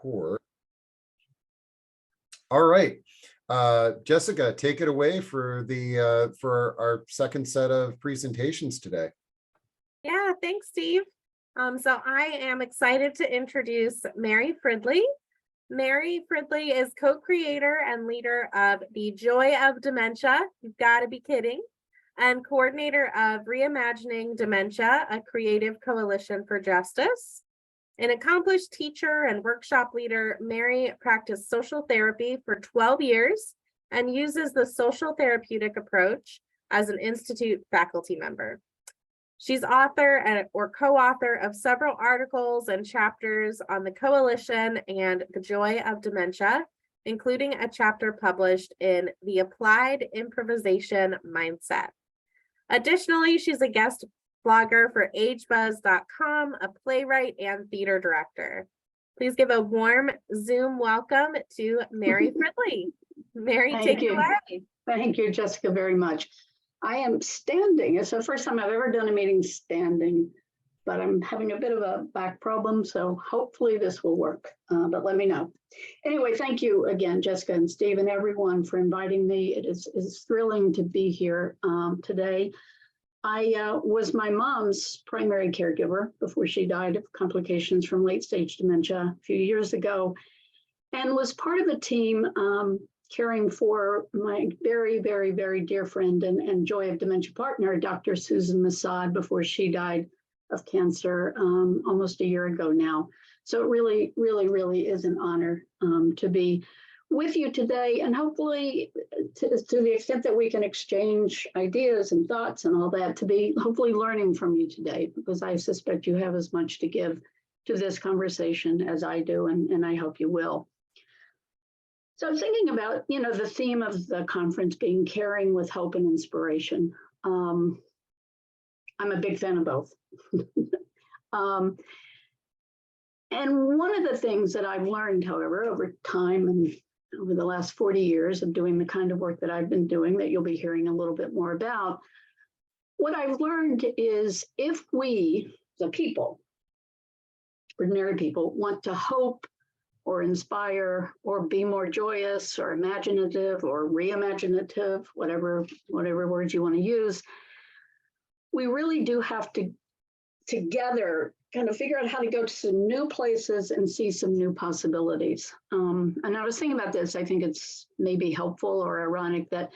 record. All right, Jessica, take it away for the for our second set of presentations today. Yeah, thanks, Steve. So I am excited to introduce Mary Fridley. Mary Fridley is co-creator and leader of the Joy of Dementia, you've got to be kidding, and coordinator of Reimaging Dementia, a creative coalition for justice. An accomplished teacher and workshop leader, Mary practiced social therapy for 12 years and uses the social therapeutic approach as an institute faculty member. She's author or co-author of several articles and chapters on the coalition and the Joy of Dementia, including a chapter published in the Applied Improvisation Mindset. Additionally, she's a guest blogger for agebuzz.com, a playwright and theater director. Please give a warm Zoom welcome to Mary Fridley. Mary, take it away. Thank you, Jessica, very much. I am standing. It's the first time I've ever done a meeting standing, but I'm having a bit of a back problem, so hopefully this will work, but let me know. Anyway, thank you again, Jessica and Steve and everyone for inviting me. It is thrilling to be here today. I was my mom's primary caregiver before she died of complications from late-stage dementia a few years ago, and was part of a team caring for my very, very, very dear friend and Joy of Dementia partner, Dr. Susan Masad, before she died of cancer almost a year ago now. So it really, really, really is an honor to be with you today, and hopefully to the extent that we can exchange ideas and thoughts and all that, to be hopefully learning from you today, because I suspect you have as much to give to this conversation as I do, and I hope you will. So I'm thinking about, the theme of the conference being caring with hope and inspiration. I'm a big fan of both. And one of the things that I've learned, however, over time and over the last 40 years of doing the kind of work that I've been doing, that you'll be hearing a little bit more about, what I've learned is if we, the people, ordinary people, want to hope or inspire or be more joyous or imaginative or reimaginative, whatever words you want to use, we really do have to together kind of figure out how to go to some new places and see some new possibilities. And I was thinking about this, I think it's maybe helpful or ironic that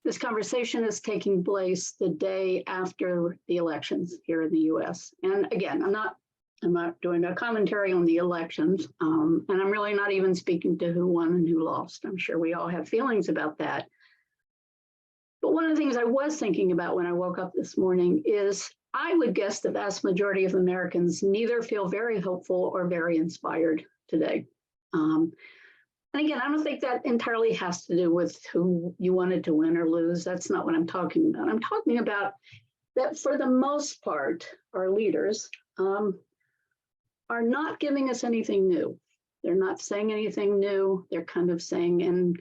this conversation is taking place the day after the elections here in the US. And again, I'm not doing a commentary on the elections, and I'm really not even speaking to who won and who lost. I'm sure we all have feelings about that. But one of the things I was thinking about when I woke up this morning is I would guess the vast majority of Americans neither feel very hopeful or very inspired today. And again, I don't think that entirely has to do with who you wanted to win or lose. That's not what I'm talking about. I'm talking about that for the most part, our leaders are not giving us anything new. They're not saying anything new. They're kind of saying, and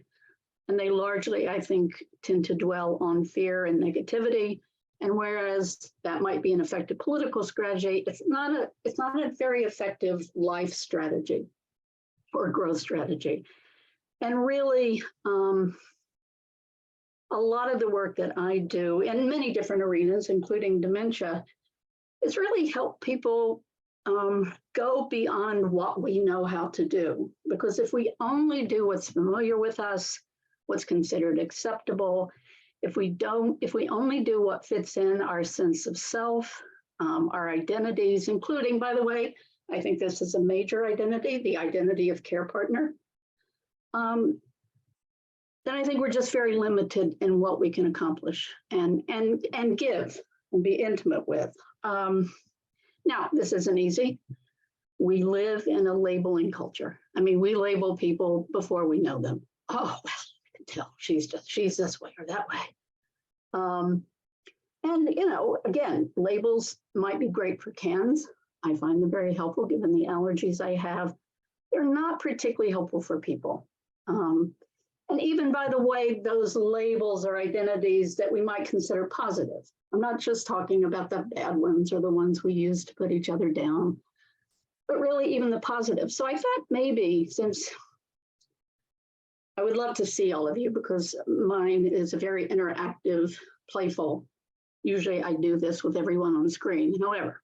they largely, I think, tend to dwell on fear and negativity. And whereas that might be an effective political strategy, it's not a very effective life strategy or growth strategy. And really, a lot of the work that I do in many different arenas, including dementia, is really help people go beyond what we know how to do. Because if we only do what's familiar with us, what's considered acceptable, if we only do what fits in our sense of self, our identities, including, by the way, I think this is a major identity, the identity of care partner, then I think we're just very limited in what we can accomplish and give and be intimate with. Now, this isn't easy. We live in a labeling culture. I mean, we label people before we know them. Oh, well, I can tell she's this way or that way. And, again, labels might be great for cans. I find them very helpful given the allergies I have. They're not particularly helpful for people. And even, by the way, those labels or identities that we might consider positive. I'm not just talking about the bad ones or the ones we use to put each other down, but really even the positive. So I thought maybe, since I would love to see all of you, because mine is a very interactive, playful. Usually I do this with everyone on screen. However,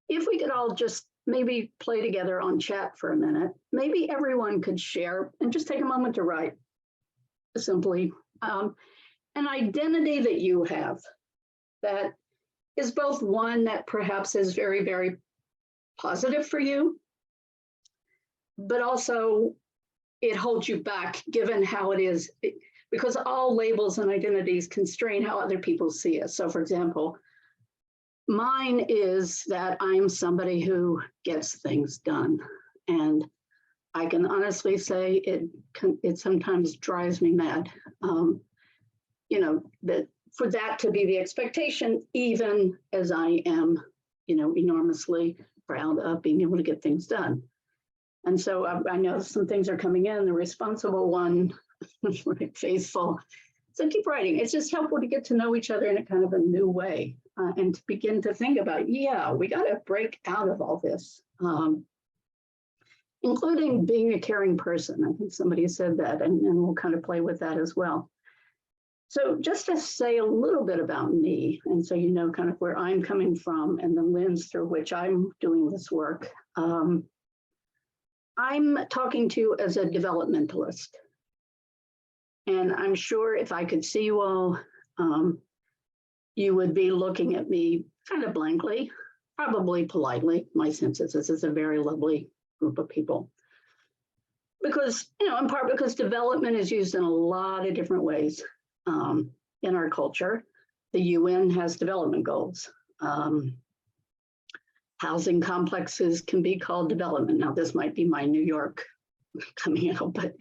if we could all just maybe play together on chat for a minute, maybe everyone could share and just take a moment to write simply an identity that you have that is both one that perhaps is very, very positive for you, but also it holds you back given how it is, because all labels and identities constrain how other people see us. So for example, mine is that I'm somebody who gets things done. And I can honestly say it sometimes drives me mad. That for that to be the expectation, even as I am, enormously proud of being able to get things done. And so I know some things are coming in, the responsible one, faithful. So keep writing. It's just helpful to get to know each other in a kind of a new way and to begin to think about, we got to break out of all this, including being a caring person. I think somebody said that, and we'll kind of play with that as well. So just to say a little bit about me, and so you know kind of where I'm coming from and the lens through which I'm doing this work. I'm talking to you as a developmentalist. And I'm sure if I could see you all, you would be looking at me kind of blankly, probably politely. My sense is this is a very lovely group of people. Because, in part because development is used in a lot of different ways in our culture. The UN has development goals. Housing complexes can be called development. Now, this might be my New York coming out, but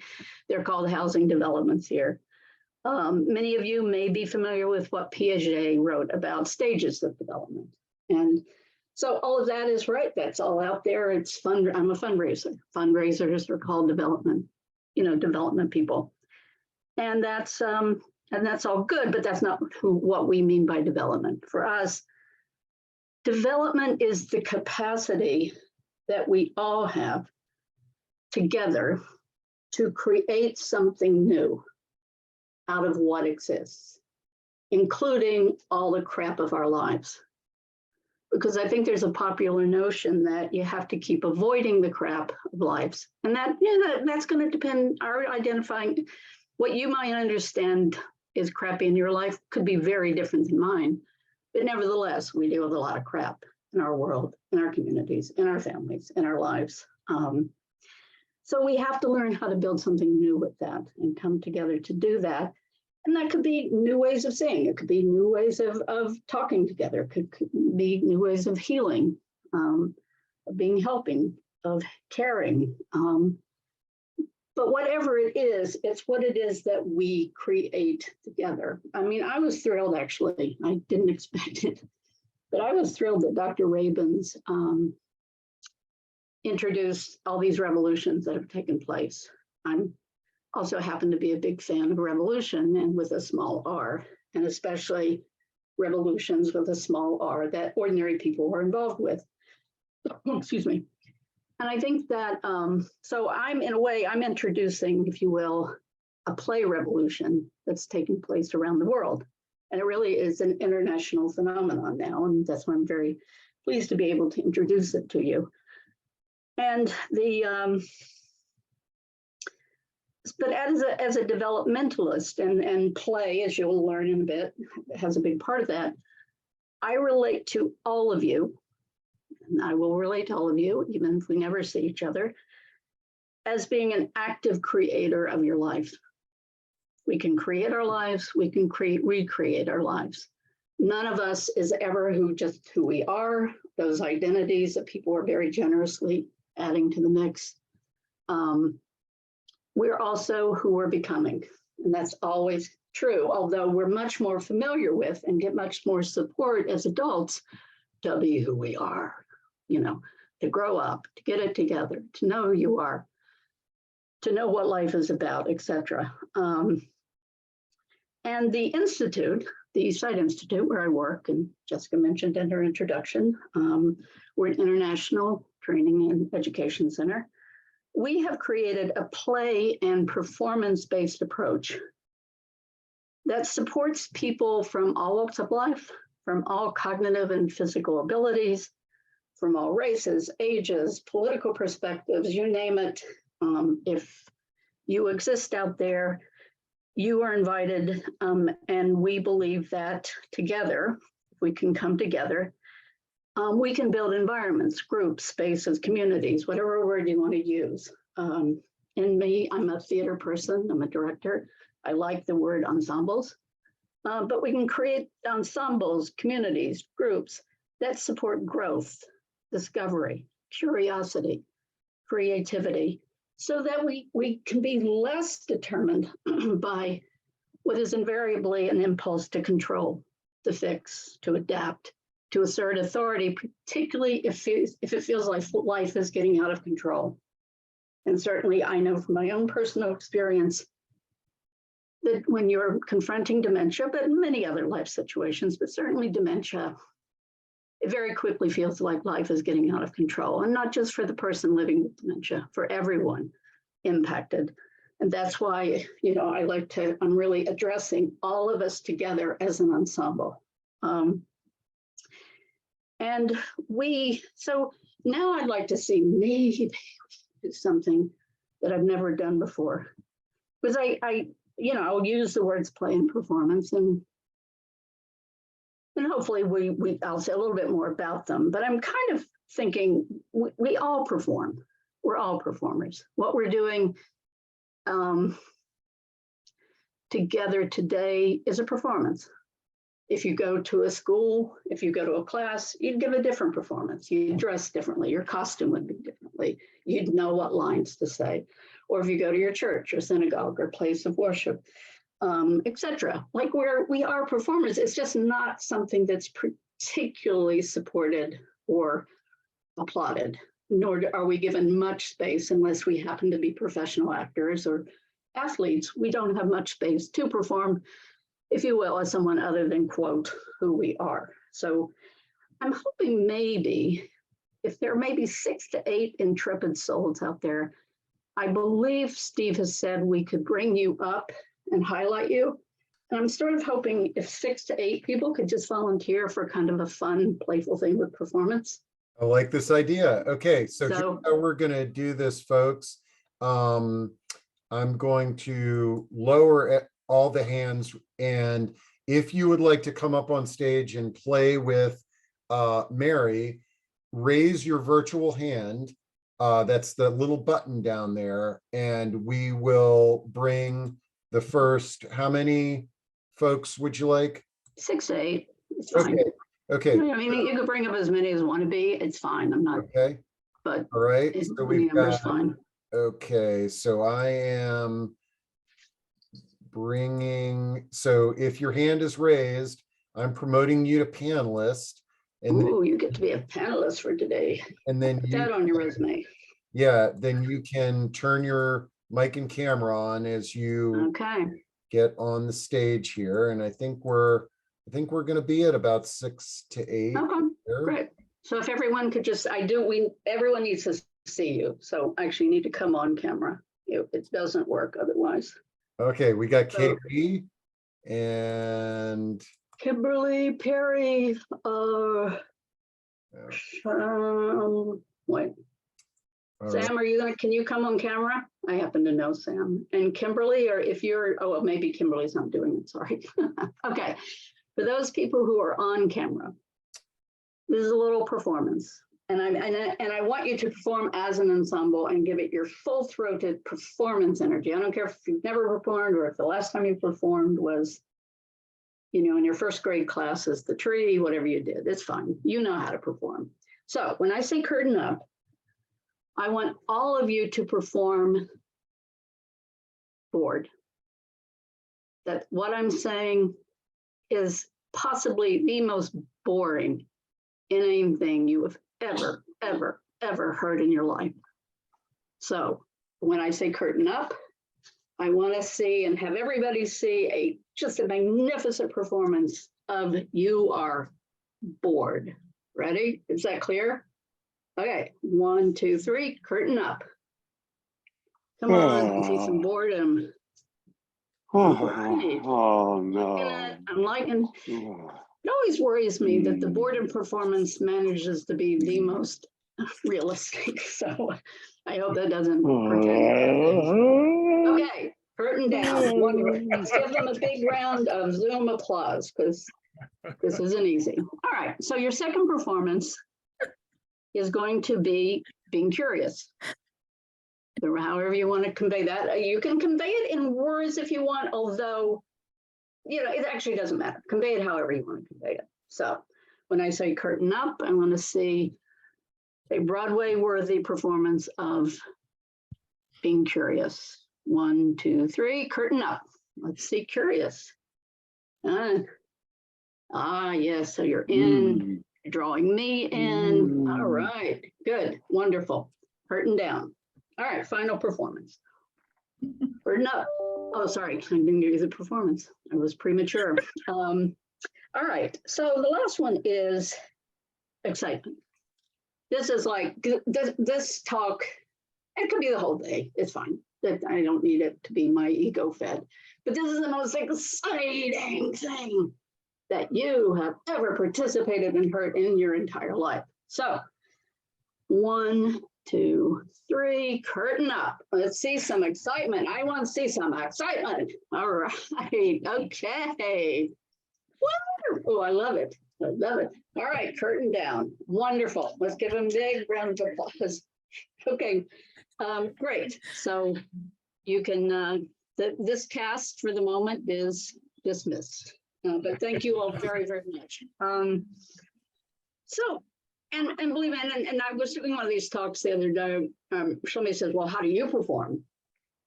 they're called housing developments here. Many of you may be familiar with what Piaget wrote about stages of development. And so all of that is right. That's all out there. It's fun. I'm a fundraiser. Fundraisers are called development people. And that's all good, but that's not what we mean by development. For us, development is the capacity that we all have together to create something new out of what exists, including all the crap of our lives. Because I think there's a popular notion that you have to keep avoiding the crap of lives. And that's going to depend, our identifying what you might understand is crappy in your life could be very different than mine. But nevertheless, we deal with a lot of crap in our world, in our communities, in our families, in our lives. So we have to learn how to build something new with that and come together to do that. And that could be new ways of saying, it could be new ways of talking together, it could be new ways of healing, of being helping, of caring. But whatever it is, it's what it is that we create together. I mean, I was thrilled, actually. I didn't expect it, but I was thrilled that Dr. Rabin's introduced all these revolutions that have taken place. I'm also happen to be a big fan of revolution, and with a small r, and especially revolutions with a small r that ordinary people were involved with. Excuse me. And I think that, so I'm introducing, if you will, a play revolution that's taking place around the world. And it really is an international phenomenon now. And that's why I'm very pleased to be able to introduce it to you. And but as a developmentalist and play, as you'll learn in a bit, has a big part of that. I relate to all of you. And I will relate to all of you, even if we never see each other, as being an active creator of your life. We can create our lives, we can recreate our lives. None of us is ever who we are, those identities that people are very generously adding to the mix. We're also who we're becoming, and that's always true, although we're much more familiar with and get much more support as adults to be who we are. To grow up, to get it together, to know who you are, to know what life is about, etc. And the Institute, the Site Institute where I work, and Jessica mentioned in her introduction, we're an international Training and Education Center, we have created a play and performance-based approach that supports people from all walks of life, from all cognitive and physical abilities, from all races, ages, political perspectives, you name it. If you exist out there, you are invited, and we believe that together, if we can come together, we can build environments, groups, spaces, communities, whatever word you want to use. And me, I'm a theater person, I'm a director. I like the word ensembles, but we can create ensembles, communities, groups that support growth, discovery, curiosity, creativity, so that we can be less determined by what is invariably an impulse to control, to fix, to adapt, to assert authority, particularly if it feels like life is getting out of control. And certainly I know from my own personal experience that when you're confronting dementia, but many other life situations, but certainly dementia, it very quickly feels like life is getting out of control. And not just for the person living with dementia, for everyone impacted. And that's why, I'm really addressing all of us together as an ensemble. So now I'd like to see maybe do something that I've never done before. Because I'll use the words play and performance, and hopefully I'll say a little bit more about them. But I'm kind of thinking we all perform. We're all performers. What we're doing together today is a performance. If you go to a school, if you go to a class, you'd give a different performance. You'd dress differently. Your costume would be differently. You'd know what lines to say. Or if you go to your church or synagogue or place of worship, etc. Like we are performers. It's just not something that's particularly supported or applauded, nor are we given much space unless we happen to be professional actors or athletes. We don't have much space to perform, if you will, as someone other than, quote, who we are. So I'm hoping maybe, if there may be 6 to 8 intrepid souls out there, I believe Steve has said we could bring you up and highlight you. And I'm sort of hoping if 6 to 8 people could just volunteer for kind of a fun, playful thing with performance. I like this idea. Okay, so here's how we're going to do this, folks. I'm going to lower all the hands, and if you would like to come up on stage and play with Mary, raise your virtual hand. That's the little button down there, and we will bring the first. How many folks would you like? 6 to 8. It's fine. Okay. I mean, you could bring up as many as want to be. It's fine. I'm not. Okay. But all right. So we've got. Fine. Okay. So I am bringing. So if your hand is raised, I'm promoting you to panelist. And you get to be a panelist for today. And then put that on your resume. Yeah. Then you can turn your mic and camera on as you get on the stage here. And I think we're going to be at about 6 to 8. Okay, great. So if everyone could just, everyone needs to see you. So actually you need to come on camera. It doesn't work otherwise. Okay, we got Katie and Kimberly, Perry, wait. Sam, can you come on camera? I happen to know Sam. And Kimberly, or if you're, maybe Kimberly's not doing it, sorry. Okay. For those people who are on camera, this is a little performance. And I want you to perform as an ensemble and give it your full-throated performance energy. I don't care if you've never performed or if the last time you performed was, in your first grade class as the tree, whatever you did, it's fine. You know how to perform. So when I say curtain up, I want all of you to perform bored. That what I'm saying is possibly the most boring inane thing you have ever heard in your life. So when I say curtain up, I want to see and have everybody see just a magnificent performance of you are bored. Ready? Is that clear? Okay, 1, 2, 3, curtain up. Come on, I see some boredom. All right. Oh no. I'm liking. It always worries me that the boredom performance manages to be the most realistic. So I hope that doesn't pretend. Okay, curtain down. Wonderful. Let's give them a big round of Zoom applause because this isn't easy. All right, so your second performance is going to be being curious. Or however you want to convey that. You can convey it in words if you want, although, it actually doesn't matter. Convey it however you want to convey it. So when I say curtain up, I want to see a Broadway-worthy performance of being curious. 1, 2, 3, curtain up. Let's see, curious. Yes, so you're in, drawing me in. All right, good, wonderful. Curtain down. All right, final performance. Curtain up. Oh, sorry, I didn't give you the performance. I was premature. All right, so the last one is excitement. This is like, this talk, it could be the whole day, it's fine. I don't need it to be my ego fed. But this is the most exciting thing that you have ever participated in in your entire life. So 1, 2, 3, curtain up. Let's see some excitement. I want to see some excitement. All right, okay. Oh, I love it. I love it. All right, curtain down. Wonderful. Let's give them a big round of applause. Okay, great. So you can, this cast for the moment is dismissed. But thank you all very, very much. And believe me, and I was doing one of these talks the other day. Somebody says, well, how do you perform?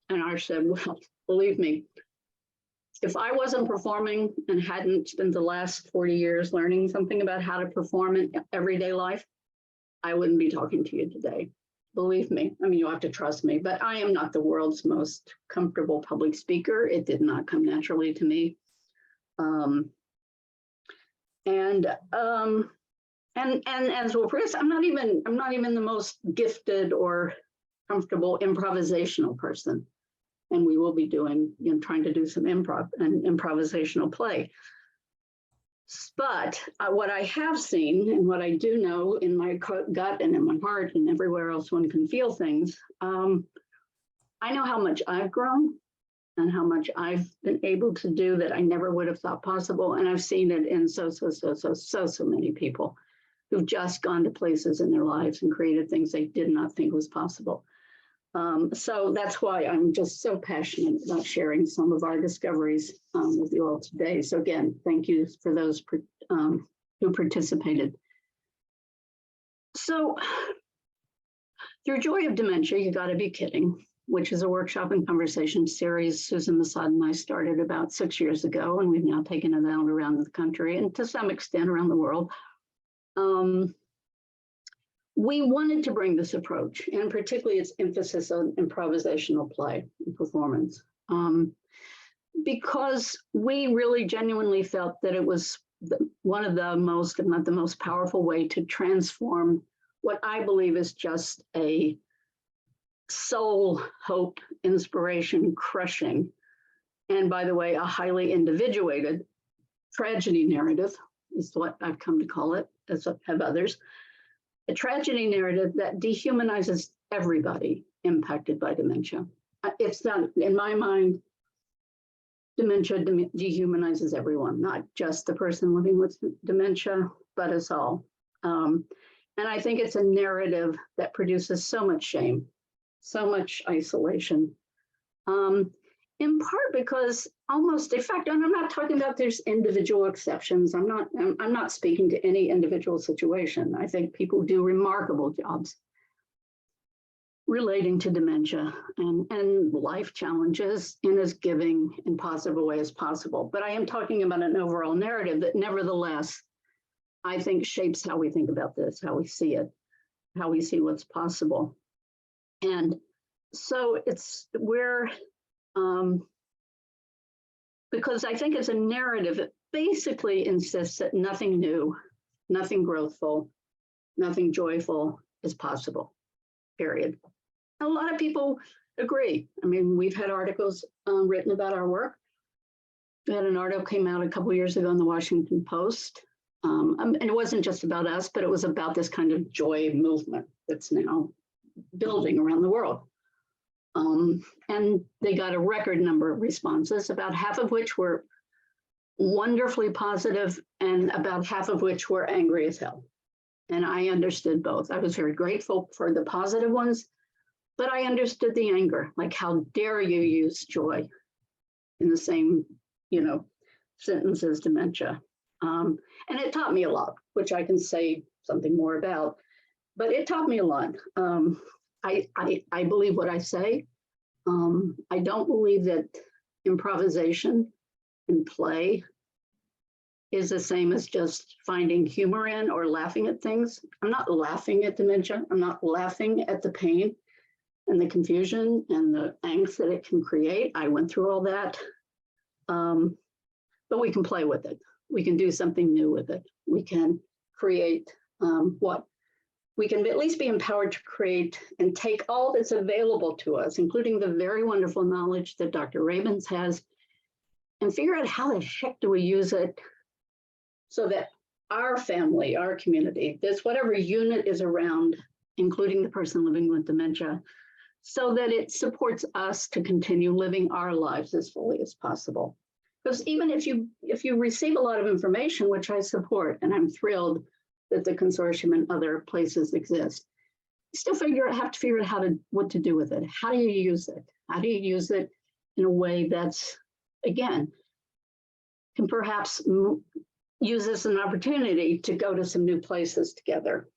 And I said, well, believe me, if I wasn't performing and hadn't spent the last 40 years learning something about how to perform in everyday life, I wouldn't be talking to you today. Believe me. I mean, you have to trust me, but I am not the world's most comfortable public speaker. It did not come naturally to me. And as well, Chris, I'm not even the most gifted or comfortable improvisational person. And we will be doing, trying to do some improv and improvisational play. But what I have seen and what I do know in my gut and in my heart and everywhere else one can feel things, I know how much I've grown and how much I've been able to do that I never would have thought possible. And I've seen it in so many people who've just gone to places in their lives and created things they did not think was possible. So that's why I'm just so passionate about sharing some of our discoveries with you all today. So again, thank you for those who participated. So through Joy of Dementia, you gotta be kidding, which is a workshop and conversation series Susan Masad and I started about 6 years ago, and we've now taken it out around the country and to some extent around the world. We wanted to bring this approach, and particularly its emphasis on improvisational play and performance, because we really genuinely felt that it was one of the most, if not the most powerful way to transform what I believe is just a soul, hope, inspiration crushing, and by the way, a highly individuated tragedy narrative is what I've come to call it, as have others. A tragedy narrative that dehumanizes everybody impacted by dementia. It's not, in my mind, dementia dehumanizes everyone, not just the person living with dementia, but us all. And I think it's a narrative that produces so much shame, so much isolation. In part because almost de facto, and I'm not talking about there's individual exceptions. I'm not speaking to any individual situation. I think people do remarkable jobs relating to dementia and life challenges in as giving and positive a way as possible. But I am talking about an overall narrative that nevertheless, I think shapes how we think about this, how we see it, how we see what's possible. And so because I think it's a narrative that basically insists that nothing new, nothing growthful, nothing joyful is possible, period. A lot of people agree. I mean, we've had articles written about our work. We had an article came out a couple of years ago in the Washington Post. And it wasn't just about us, but it was about this kind of joy movement that's now building around the world. And they got a record number of responses, about half of which were wonderfully positive and about half of which were angry as hell. And I understood both. I was very grateful for the positive ones, but I understood the anger, like how dare you use joy in the same, sentence as dementia. And it taught me a lot, which I can say something more about, but it taught me a lot. I believe what I say. I don't believe that improvisation and play is the same as just finding humor in or laughing at things. I'm not laughing at dementia. I'm not laughing at the pain and the confusion and the angst that it can create. I went through all that. But we can play with it. We can do something new with it. We can create we can at least be empowered to create and take all that's available to us, including the very wonderful knowledge that Dr. Rabins has, and figure out how the heck do we use it so that our family, our community, this whatever unit is around, including the person living with dementia, so that it supports us to continue living our lives as fully as possible. Because even if you receive a lot of information, which I support, and I'm thrilled that the consortium and other places exist, you still have to figure out what to do with it. How do you use it? How do you use it in a way that's, again, can perhaps use this as an opportunity to go to some new places together.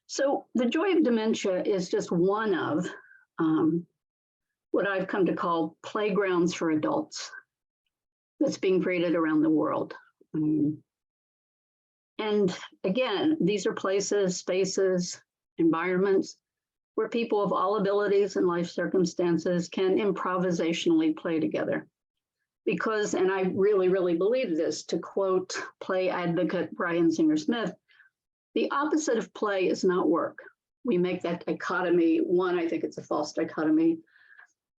So the Joy of Dementia is just one of what I've come to call playgrounds for adults that's being created around the world. And again, these are places, spaces, environments where people of all abilities and life circumstances can improvisationally play together. Because, and I really, really believe this, to quote play advocate Brian Singer-Smith, the opposite of play is not work. We make that dichotomy. One, I think it's a false dichotomy,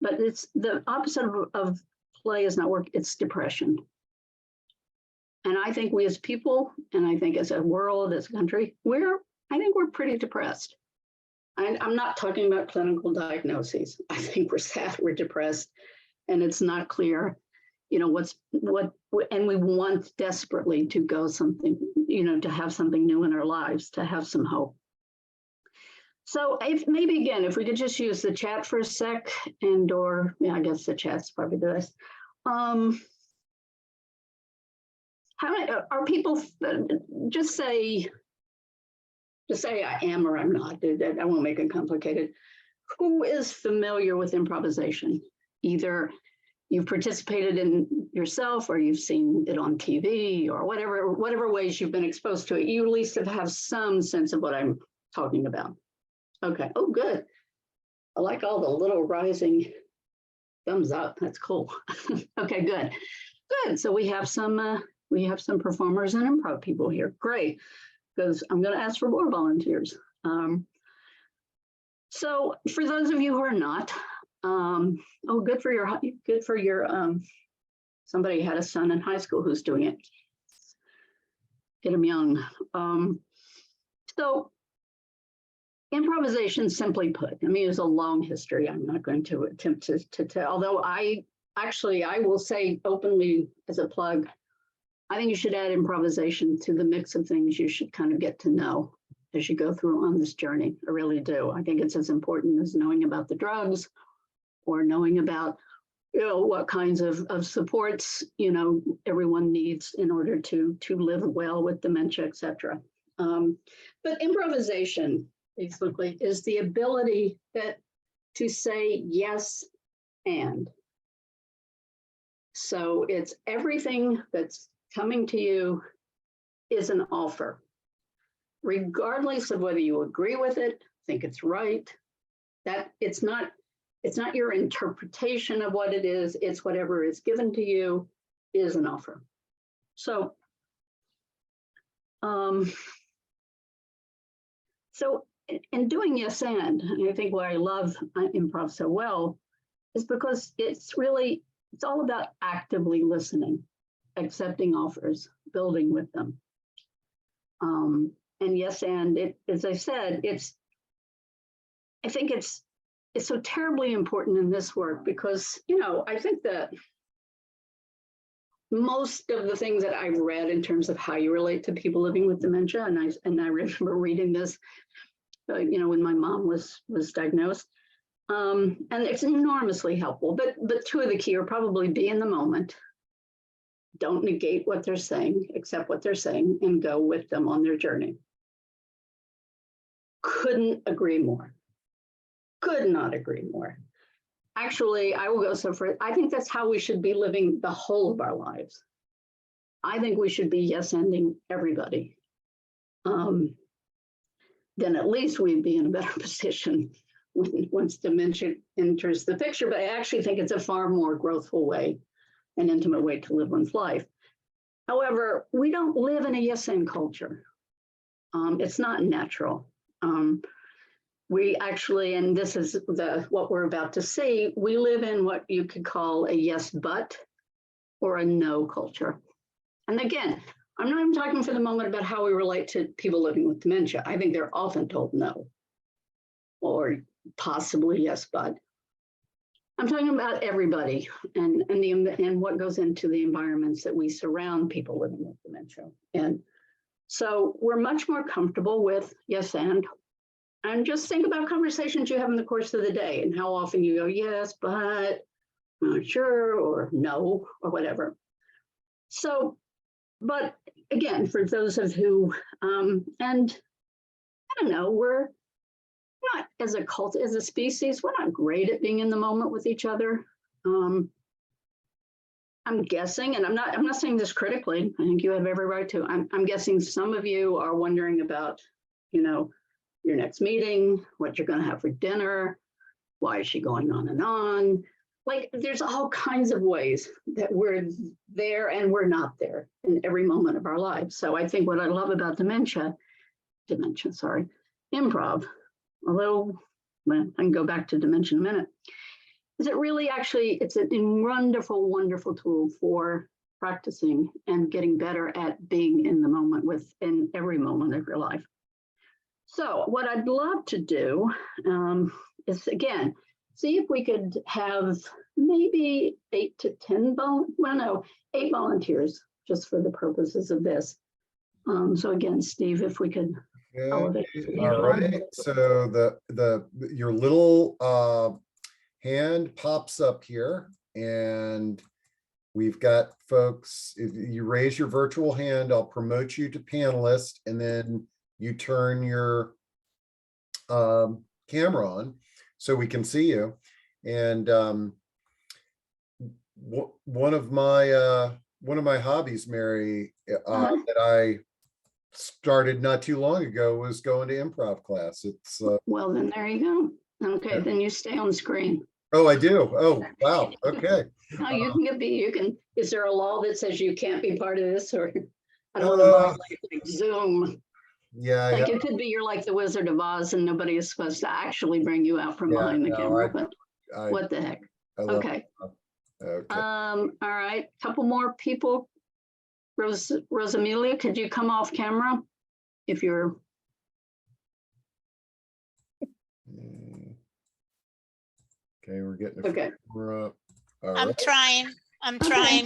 but it's the opposite of play is not work, it's depression. And I think we as people, and I think as a world, as a country, I think we're pretty depressed. I'm not talking about clinical diagnoses. I think we're sad, we're depressed, and it's not clear, and we want desperately to go something, to have something new in our lives, to have some hope. So maybe again, if we could just use the chat for a sec I guess the chat's probably the best. How many are people, just say I am or I'm not, I won't make it complicated. Who is familiar with improvisation? Either you've participated in yourself or you've seen it on TV or whatever ways you've been exposed to it. You at least have some sense of what I'm talking about. Okay, oh, good. I like all the little rising thumbs up, that's cool. Okay, good. So we have some performers and improv people here. Great, because I'm going to ask for more volunteers. So for those of you who are not, good for your somebody had a son in high school who's doing it. Get him young. So improvisation, simply put, there's a long history. I'm not going to attempt to tell, although I will say openly as a plug, I think you should add improvisation to the mix of things you should kind of get to know as you go through on this journey. I really do. I think it's as important as knowing about the drugs or knowing about, what kinds of supports, everyone needs in order to live well with dementia, et cetera. But improvisation basically is the ability to say yes and. So it's everything that's coming to you is an offer, regardless of whether you agree with it, think it's right, that it's not your interpretation of what it is, it's whatever is given to you is an offer. So So in doing yes and I think why I love improv so well is because it's all about actively listening, accepting offers, building with them. And yes, and it, as I said, I think it's so terribly important in this work because, I think that most of the things that I've read in terms of how you relate to people living with dementia, and I remember reading this, when my mom was diagnosed, and it's enormously helpful. But two of the key are probably be in the moment, don't negate what they're saying, accept what they're saying, and go with them on their journey. Couldn't agree more. Could not agree more. Actually, I will go so far. I think that's how we should be living the whole of our lives. I think we should be yes-ending everybody. Then at least we'd be in a better position once dementia enters the picture. But I actually think it's a far more growthful way, an intimate way to live one's life. However, we don't live in a yes-and culture. It's not natural. We actually, and this is what we're about to see, we live in what you could call a yes, but, or a no culture. And again, I'm not even talking for the moment about how we relate to people living with dementia. I think they're often told no, or possibly yes, but. I'm talking about everybody and what goes into the environments that we surround people living with dementia. And so we're much more comfortable with yes, and just think about conversations you have in the course of the day and how often you go, yes, but, not sure, or no, or whatever. So, but again, for those of who, and I don't know, we're not as a cult, as a species, we're not great at being in the moment with each other. I'm guessing, and I'm not saying this critically, I think you have every right to, I'm guessing some of you are wondering about, your next meeting, what you're going to have for dinner, why is she going on and on? Like, there's all kinds of ways that we're there and we're not there in every moment of our lives. So I think what I love about improv, although, well, I can go back to dementia in a minute, is it really actually, it's a wonderful, wonderful tool for practicing and getting better at being in the moment in every moment of your life. So what I'd love to do is, again, see if we could have maybe 8 to 10, 8 volunteers just for the purposes of this. So again, Steve, if we could elevate. All right. So your little hand pops up here, and we've got folks. If you raise your virtual hand, I'll promote you to panelist, and then you turn your camera on so we can see you. And one of my hobbies, Mary, that I started not too long ago was going to improv class. It's well, then there you go. Okay, yeah. Then you stay on screen. Oh, I do. Oh, wow. Okay. No, you can. Is there a law that says you can't be part of this, or I don't want to violate like Zoom? Yeah, like it could be you're like the Wizard of Oz and nobody is supposed to actually bring you out from behind the camera. But what the heck? Okay. All right. Couple more people. Rosamelia, could you come off camera if you're? Okay, we're getting the camera up. I'm trying,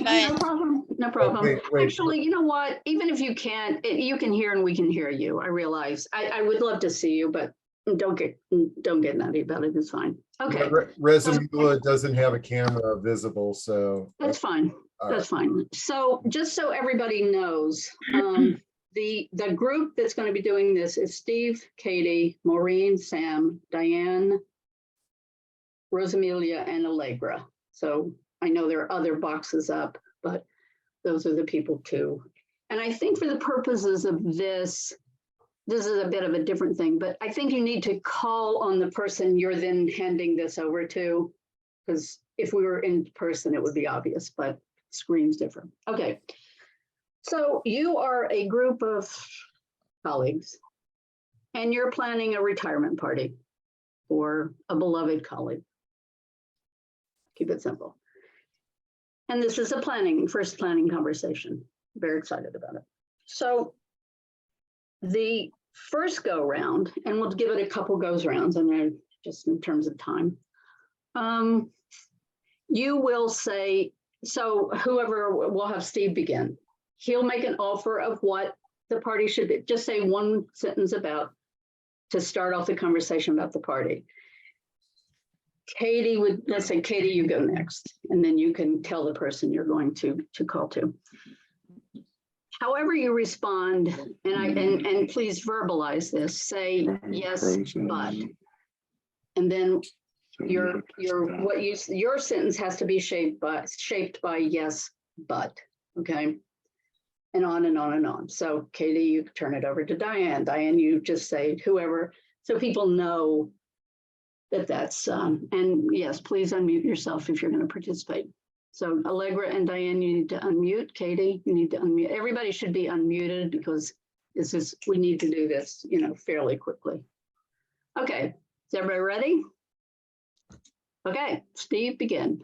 but no problem. No problem. Wait. Actually, you know what? Even if you can't, you can hear and we can hear you. I realize. I would love to see you, but don't get nutty about it. It's fine. Okay. Resimula doesn't have a camera visible, so that's fine. That's fine. So just so everybody knows, the group that's going to be doing this is Steve, Katie, Maureen, Sam, Diane, Rosamelia, and Allegra. So I know there are other boxes up, but those are the people too. And I think for the purposes of this is a bit of a different thing, but I think you need to call on the person you're then handing this over to, because if we were in person, it would be obvious, but screen's different. Okay. So you are a group of colleagues And you're planning a retirement party for a beloved colleague. Keep it simple. And this is a first planning conversation. Very excited about it. So the first go round, and we'll give it a couple goes rounds, and just in terms of time. You will say, so whoever, we'll have Steve begin. He'll make an offer of what the party should be. Just say one sentence about, to start off the conversation about the party. Katie would, let's say, Katie, you go next, and then you can tell the person you're going to call to. However you respond, and please verbalize this, say yes, but. And then your sentence has to be shaped by yes, but, okay? And on and on and on. So Katie, you turn it over to Diane. Diane, you just say whoever, so people know that's, and yes, please unmute yourself if you're going to participate. So Allegra and Diane, you need to unmute. Katie, you need to unmute. Everybody should be unmuted because we need to do this, fairly quickly. Okay, is everybody ready? Okay, Steve, begin.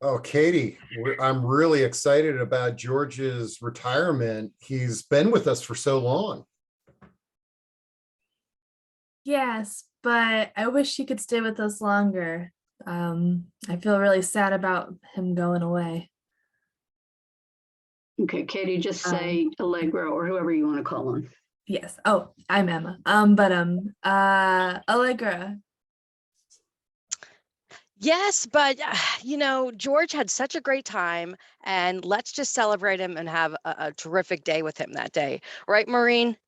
Oh, Katie, I'm really excited about George's retirement. He's been with us for so long. Yes, but I wish he could stay with us longer. I feel really sad about him going away. Okay, Katie, just say Allegra or whoever you want to call on. Yes. Oh, I'm Emma. Allegra. Yes, but George had such a great time, and let's just celebrate him and have a terrific day with him that day. Right, Maureen?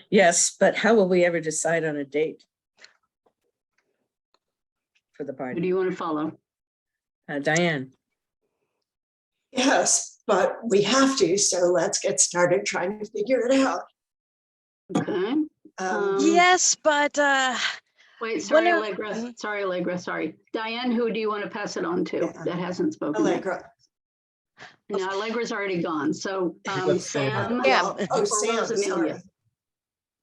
Yes, but how will we ever decide on a date for the Who party? do you want to follow? Diane. Yes, but we have to, so let's get started trying to figure it out. Okay. Yes, but Wait, sorry, Allegra. Sorry, Allegra. Sorry. Diane, who do you want to pass it on to that hasn't spoken? Allegra. No, Allegra's already gone. So Sam. Yeah. Oh, or Sam, Rosamelia. sorry.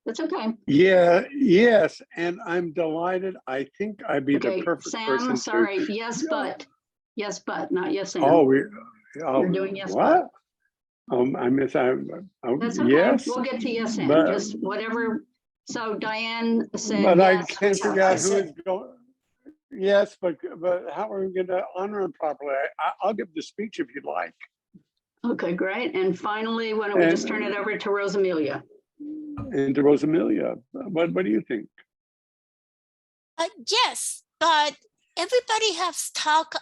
That's okay. Yes, and I'm delighted. I think I'd be the perfect person. Sam, sorry. Yes, but. Yes, but, not yes, Sam. You're doing yes, what? I miss. That's okay. Yes. We'll get to yes, and but, just whatever. So Diane said but yes. I can't figure out who is going. Yes, but how are we going to honor him properly? I'll give the speech if you'd like. Okay, great. And finally, why don't we just turn it over to Rosamelia? And to Rosamelia, what do you think? Yes, but everybody has talked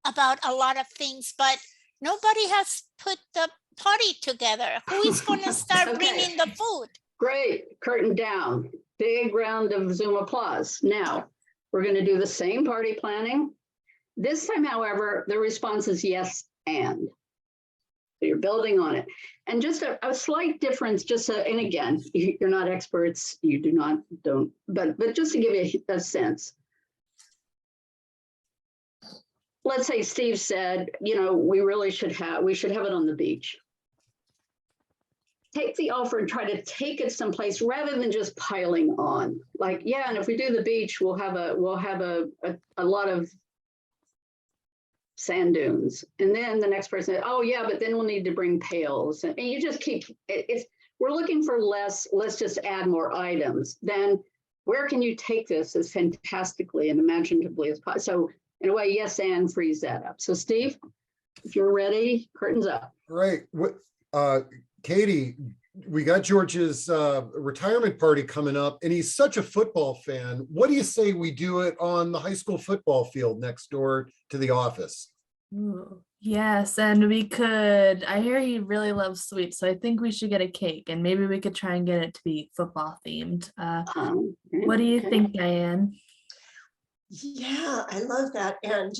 about a lot of things, but nobody has put the party together. Who is going to start bringing the food? Great. Curtain down. Big round of Zoom applause. Now, we're going to do the same party planning. This time, however, the response is yes, and. So you're building on it. And just a slight difference, and again, you're not experts, you don't, but just to give you a sense. Let's say Steve said, we should have it on the beach. Take the offer and try to take it someplace rather than just piling on. Like, yeah, and if we do the beach, we'll have a lot of sand dunes. And then the next person said, oh yeah, but then we'll need to bring pails. And you just keep, we're looking for less, let's just add more items. Then where can you take this as fantastically and imaginatively as possible? So in a way, yes, and freeze that up. So Steve, if you're ready, curtains up. Right. Katie, we got George's retirement party coming up, and he's such a football fan. What do you say we do it on the high school football field next door to the office? Ooh, yes, and we could, I hear he really loves sweets, so I think we should get a cake, and maybe we could try and get it to be football themed. What do you think, Diane? Yeah, I love that. And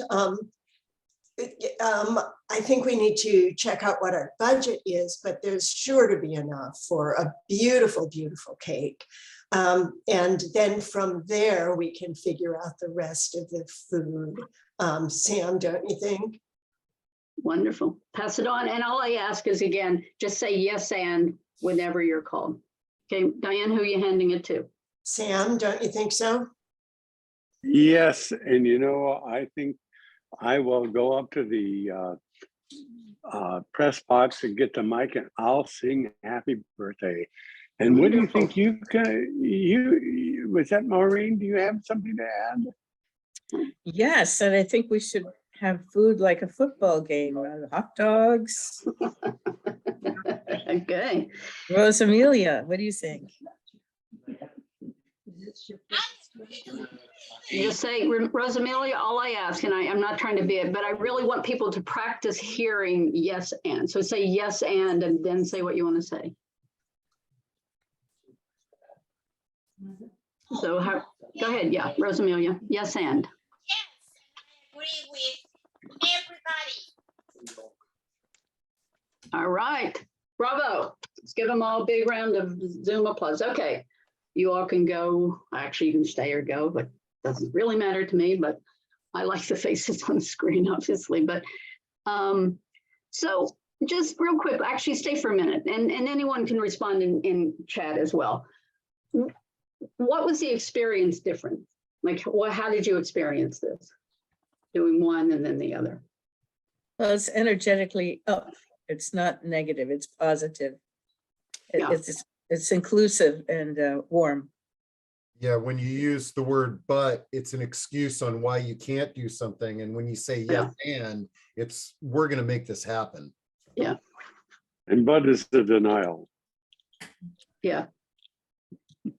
I think we need to check out what our budget is, but there's sure to be enough for a beautiful, beautiful cake. And then from there, we can figure out the rest of the food. Sam, don't you think? Wonderful. Pass it on. And all I ask is, again, just say yes and whenever you're called. Okay, Diane, who are you handing it to? Sam, don't you think so? Yes, and you know, I think I will go up to the press box and get the mic, and I'll sing "Happy Birthday." And what do you think? You can. Was that Maureen? Do you have something to add? Yes, and I think we should have food like a football game, hot dogs. Okay. Rose Amelia, what do you think? Just say, Rosamelia, all I ask, and I'm not trying to be it, but I really want people to practice hearing yes and. So say yes and then say what you want to say. So go ahead, yeah, Rosamelia, yes and. Yes, I agree with everybody. All right, bravo. Let's give them all a big round of Zoom applause. Okay, you all can go. Actually, you can stay or go, but doesn't really matter to me, but I like the faces on the screen, obviously. But so just real quick, actually stay for a minute, and anyone can respond in chat as well. What was the experience different? Like, how did you experience this? Doing one and then the other? Well, it's energetically up. It's not negative, it's positive. Yeah. It's inclusive and warm. Yeah, when you use the word but, it's an excuse on why you can't do something. And when you say yes and, it's we're going to make this happen. Yeah. And but is the denial. Yeah.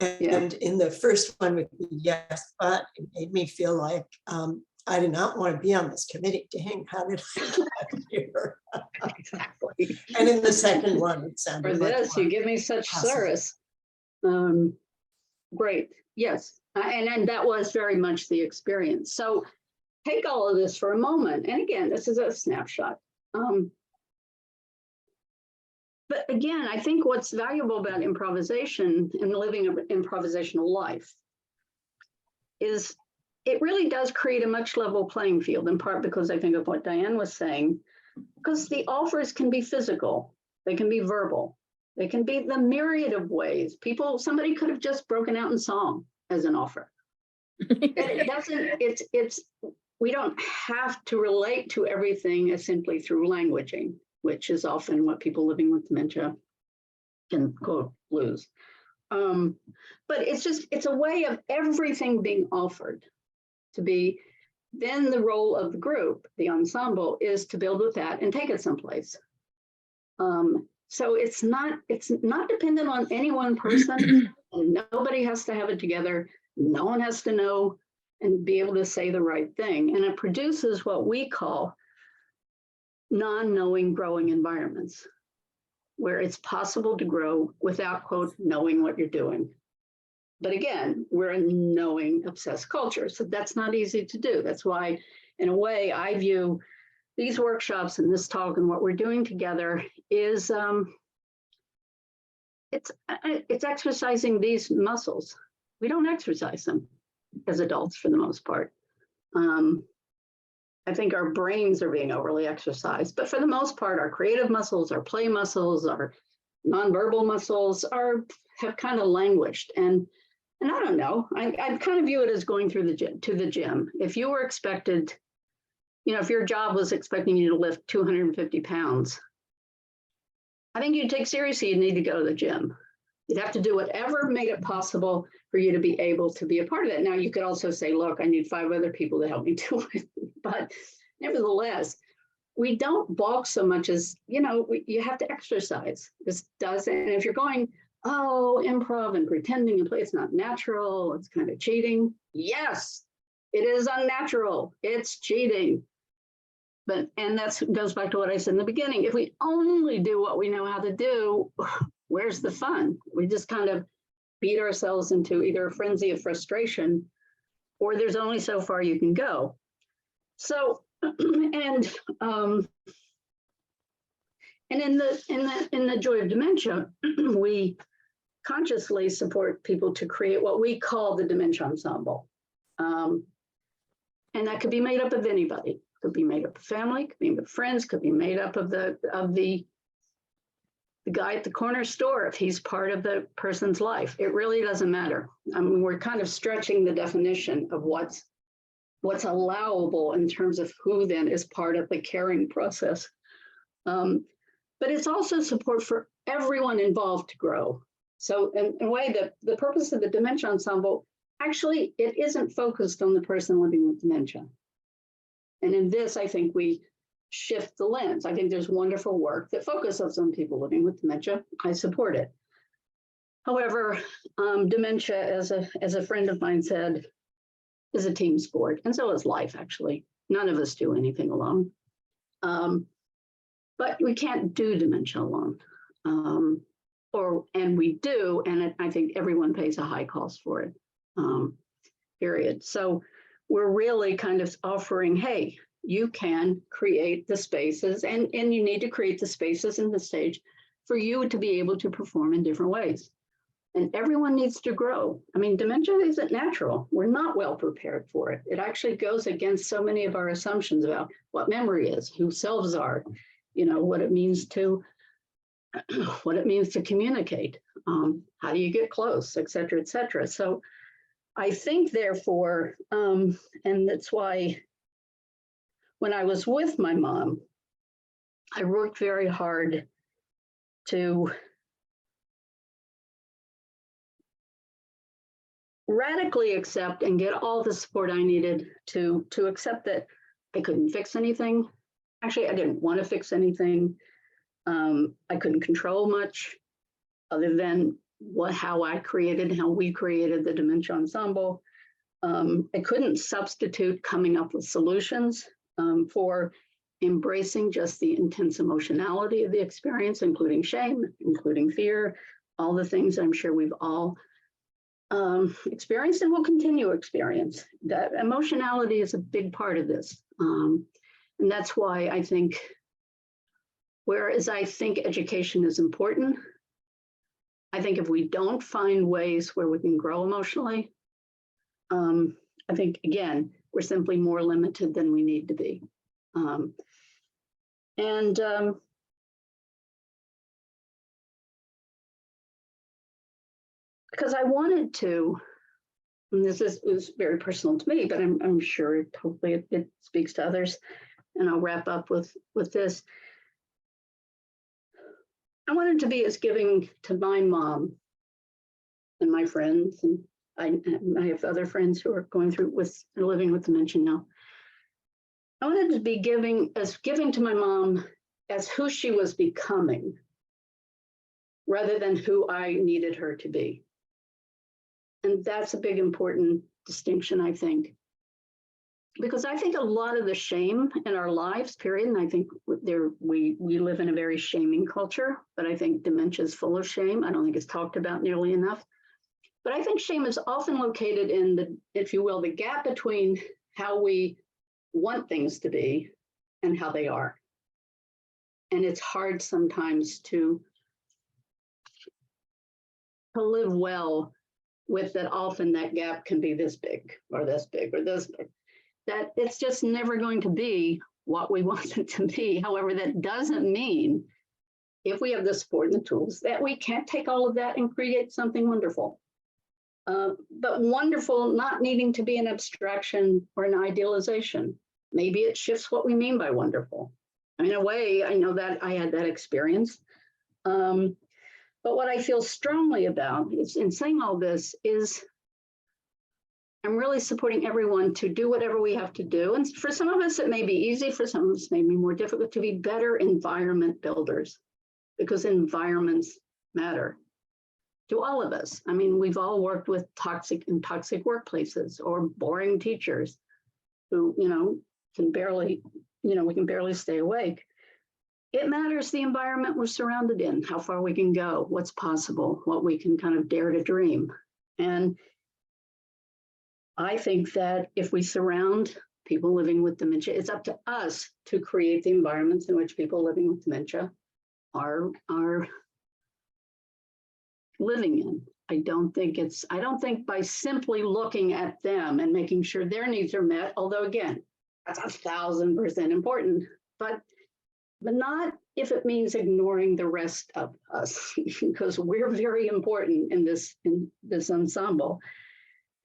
And in the first one with the yes, but it made me feel like I did not want to be on this committee. Dang, how did I get here? Exactly. And in the second one, it sounded For much this, more you give me such positive. service. Great. Yes. And that was very much the experience. So take all of this for a moment. And again, this is a snapshot. But again, I think what's valuable about improvisation and living an improvisational life is it really does create a much level playing field, in part because I think of what Diane was saying, because the offers can be physical, they can be verbal, they can be the myriad of ways. Somebody could have just broken out in song as an offer. It doesn't, we don't have to relate to everything as simply through languaging, which is often what people living with dementia can quote lose. But it's a way of everything being offered to be. Then the role of the group, the ensemble, is to build with that and take it someplace. So it's not dependent on any one person. And nobody has to have it together. No one has to know and be able to say the right thing. And it produces what we call non-knowing growing environments, where it's possible to grow without, quote, knowing what you're doing. But again, we're a knowing obsessed culture, so that's not easy to do. That's why, in a way, I view these workshops and this talk and what we're doing together is it's exercising these muscles. We don't exercise them as adults for the most part. I think our brains are being overly exercised, but for the most part, our creative muscles, our play muscles, our nonverbal muscles have kind of languished. And I don't know, I kind of view it as going through the gym. If you were expected, if your job was expecting you to lift 250 pounds, I think you'd take seriously, you need to go to the gym. You'd have to do whatever made it possible for you to be able to be a part of it. Now, you could also say, look, I need 5 other people to help me do it. But nevertheless, we don't balk so much as, you have to exercise. This doesn't, and if you're going, oh, improv and pretending and play, it's not natural, it's kind of cheating. Yes, it is unnatural, it's cheating. And that goes back to what I said in the beginning. If we only do what we know how to do, where's the fun? We just kind of beat ourselves into either a frenzy of frustration, or there's only so far you can go. So, and in the Joy of Dementia, we consciously support people to create what we call the Dementia Ensemble. And that could be made up of anybody. Could be made up of family, could be made up of friends, could be made up of the the guy at the corner store, if he's part of the person's life. It really doesn't matter. I mean, we're kind of stretching the definition of what's allowable in terms of who then is part of the caring process. But it's also support for everyone involved to grow. So in a way, the purpose of the Dementia Ensemble, actually, it isn't focused on the person living with dementia. And in this, I think we shift the lens. I think there's wonderful work that focuses on people living with dementia. I support it. However, dementia, as a friend of mine said, is a team sport, and so is life, actually. None of us do anything alone. But we can't do dementia alone. And we do, and I think everyone pays a high cost for it, period. So we're really kind of offering, hey, you can create the spaces, and you need to create the spaces in the stage for you to be able to perform in different ways. And everyone needs to grow. I mean, dementia isn't natural. We're not well prepared for it. It actually goes against so many of our assumptions about what memory is, who selves are, you know, what it means to communicate, how do you get close, et cetera, et cetera. So I think, therefore, and that's why when I was with my mom, I worked very hard to radically accept and get all the support I needed to accept that I couldn't fix anything. Actually, I didn't want to fix anything. I couldn't control much other than how we created the Dementia Ensemble. I couldn't substitute coming up with solutions for embracing just the intense emotionality of the experience, including shame, including fear, all the things I'm sure we've all experienced and will continue to experience. That emotionality is a big part of this. And that's why I think, whereas I think education is important, I think if we don't find ways where we can grow emotionally, I think, again, we're simply more limited than we need to be. Because I wanted to, and this was very personal to me, but I'm sure hopefully it speaks to others, and I'll wrap up with this. I wanted to be as giving to my mom and my friends, and I have other friends who are living with dementia now. I wanted to be giving to my mom as who she was becoming, rather than who I needed her to be. And that's a big important distinction, I think. Because I think a lot of the shame in our lives, period, and I think we live in a very shaming culture, but I think dementia is full of shame. I don't think it's talked about nearly enough. But I think shame is often located in the, if you will, the gap between how we want things to be and how they are. And it's hard sometimes to live well with that. Often that gap can be this big or this big or this big. That it's just never going to be what we want it to be. However, that doesn't mean, if we have the support and the tools, that we can't take all of that and create something wonderful. But wonderful not needing to be an abstraction or an idealization. Maybe it shifts what we mean by wonderful. In a way, I know that I had that experience. But what I feel strongly about is, in saying all this, is I'm really supporting everyone to do whatever we have to do. And for some of us, it may be easy. For some of us, it may be more difficult, to be better environment builders, because environments matter to all of us. I mean, we've all worked with toxic workplaces, or boring teachers who, can barely, we can barely stay awake. It matters the environment we're surrounded in, how far we can go, what's possible, what we can kind of dare to dream. And I think that if we surround people living with dementia, it's up to us to create the environments in which people living with dementia are living in. I don't think by simply looking at them and making sure their needs are met, although again, that's 1,000% important, but but not if it means ignoring the rest of us, because we're very important in this ensemble.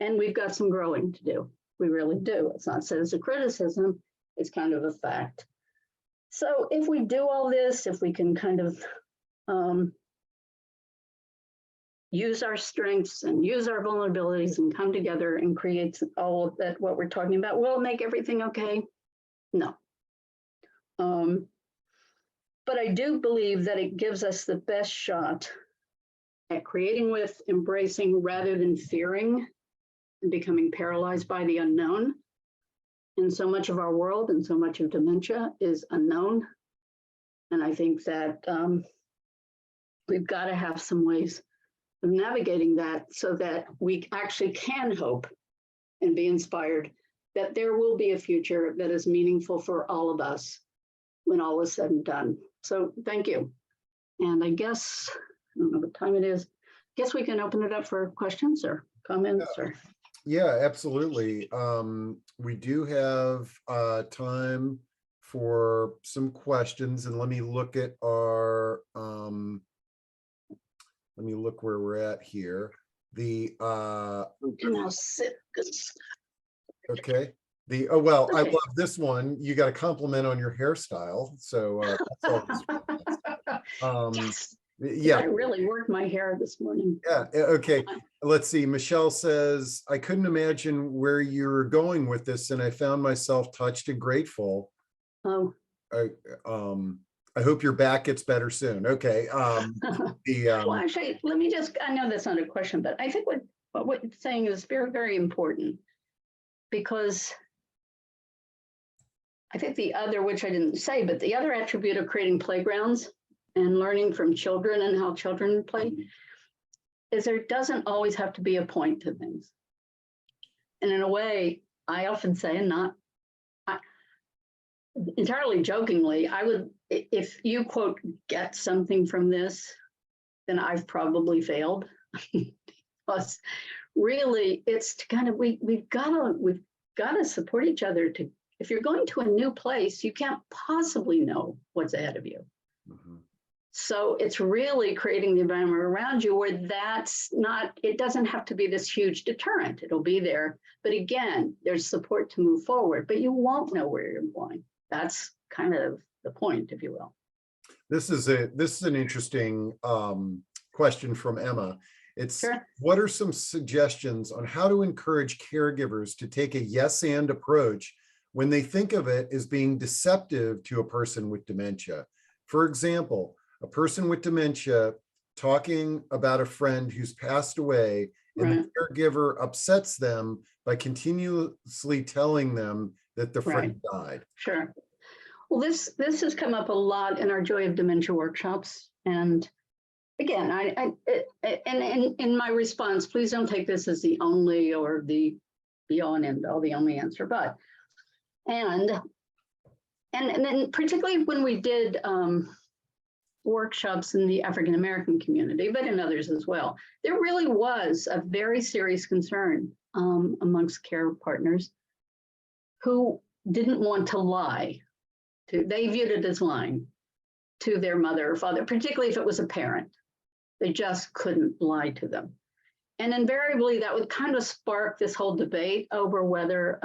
And we've got some growing to do. We really do. It's not said as a criticism, it's kind of a fact. So if we do all this, if we can kind of use our strengths and use our vulnerabilities and come together and create all of that, what we're talking about, will it make everything okay? No. But I do believe that it gives us the best shot at creating with, embracing, rather than fearing and becoming paralyzed by the unknown. And so much of our world and so much of dementia is unknown. And I think that we've got to have some ways of navigating that so that we actually can hope and be inspired that there will be a future that is meaningful for all of us when all is said and done. So thank you. And I guess, I don't know what time it is. Guess we can open it up for questions or comments or. Yeah, absolutely. We do have time for some questions, and let me look at our, let me look where we're at here. The, Now sit. okay. The, oh, well, I Okay. love this one. You got a compliment on your hairstyle. So that's always, Yes. yeah. I really worked my hair this morning. Yeah. Okay. Let's see. Michelle says, I couldn't imagine where you're going with this, and I found myself touched and grateful. Oh. I hope your back gets better soon. Okay. Well, actually, let me just, I know that's not a question, but I think what you're saying is very, very important, because I think the other, which I didn't say, but the other attribute of creating playgrounds and learning from children and how children play is there doesn't always have to be a point to things. And in a way, I often say, and not entirely jokingly, I would, if you quote, get something from this, then I've probably failed. Because really, it's to kind of, we've got to support each other. To, if you're going to a new place, you can't possibly know what's ahead of you. Mhm. So it's really creating the environment around you where that's not, it doesn't have to be this huge deterrent. It'll be there. But again, there's support to move forward, but you won't know where you're going. That's kind of the point, if you will. This is an interesting question from Emma. It's Sure. What are some suggestions on how to encourage caregivers to take a yes and approach when they think of it as being deceptive to a person with dementia? For example, a person with dementia talking about a friend who's passed away, and Right. the caregiver upsets them by continuously telling them that the friend died. Sure. Well, this has come up a lot in our Joy of Dementia workshops. And again, in my response, please don't take this as the only or the be all and end all, the only answer, but, and then particularly when we did workshops in the African-American community, but in others as well, there really was a very serious concern amongst care partners who didn't want to lie. They viewed it as lying to their mother or father, particularly if it was a parent. They just couldn't lie to them. And invariably, that would kind of spark this whole debate over whether,